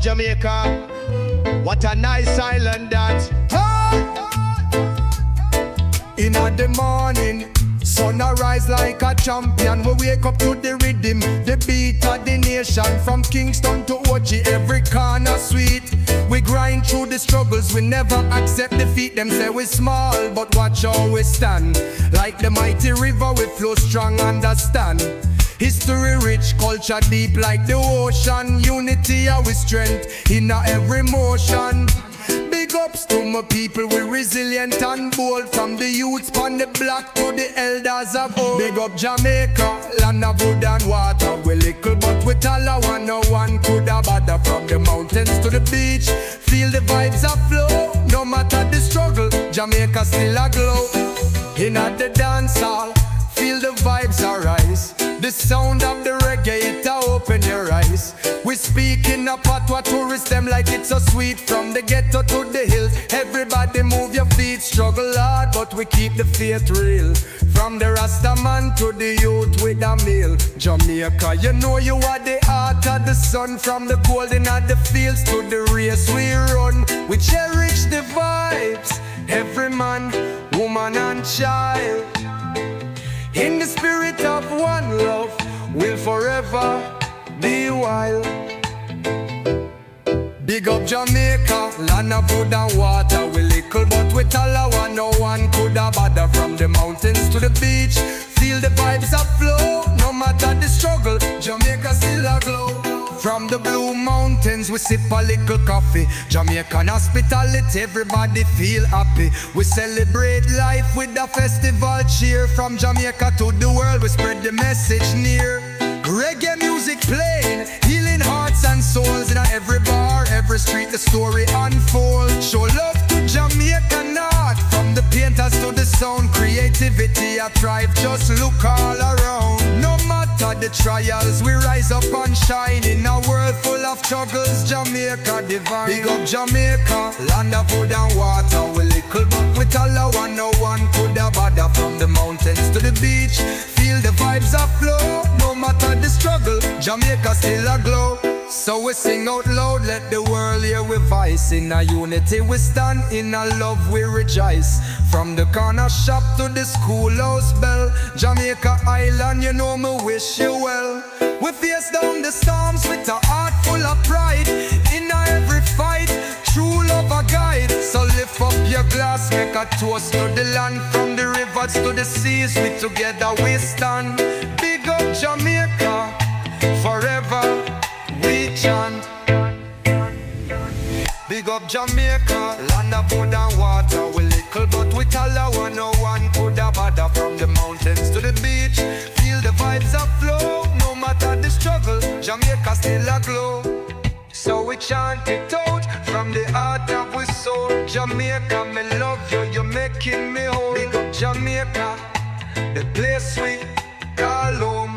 Jamaica, what a nice island that. In the morning, sun arise like a champion. We wake up to the rhythm, the beat of the nation. From Kingston to Ochi, every corner sweet. We grind through the struggles, we never accept defeat. Them say we small, but watch how we stand. Like the mighty river, we flow strong, understand. History rich, culture deep like the ocean. Unity our strength in every motion. Big ups to my people, we resilient and bold. From the youths on the block to the elders of old. Big up Jamaica, land of wood and water. We little but we tall, one no one could have bother. From the mountains to the beach, feel the vibes a flow. No matter the struggle, Jamaica still a glow. In at the dance hall, feel the vibes arise. The sound of the reggae, it a open your eyes. We speak in a patois, tourists them like it's so sweet. From the ghetto to the hills, everybody move your feet. Struggle hard, but we keep the faith real. From the Rasta man to the youth with a meal. Jamaica, you know you are the heart of the sun. From the golden of the fields to the race we run. We cherish the vibes, every man, woman and child. In the spirit of one love, we'll forever be wild. Big up Jamaica, land of food and water. We little but we tall, one no one could have bother. From the mountains to the beach, feel the vibes a flow. No matter the struggle, Jamaica still a glow. From the blue mountains we sip a little coffee. Jamaican hospitality, everybody feel happy. We celebrate life with a festival cheer. From Jamaica to the world we spread the message near. Reggae music playing, healing hearts and souls. In every bar, every street the story unfolds. Show love to Jamaican art. From the painters to the sound, creativity a thrive. Just look all around. No matter the trials, we rise up and shine. In a world full of struggles, Jamaica divine. Big up Jamaica, land of food and water. We little but we tall, one no one could have bother. From the mountains to the beach, feel the vibes a flow. No matter the struggle, Jamaica still a glow. So we sing out loud, let the world hear we voice. In a unity we stand, in a love we rejoice. From the corner shop to the schoolhouse bell, Jamaica Island, you know me wish you well. We face down the storms with a heart full of pride. In every fight, true love a guide. So lift up your glass, make a toast to the land. From the rivers to the seas, we together we stand. Big up Jamaica, forever we chant. Big up Jamaica, land of food and water. We little but we tall, one no one could have bother. From the mountains to the beach, feel the vibes a flow. No matter the struggle, Jamaica still a glow. So we chant it out from the heart of we soul. Jamaica, me love you, you're making me whole. Big up Jamaica, the place we call home.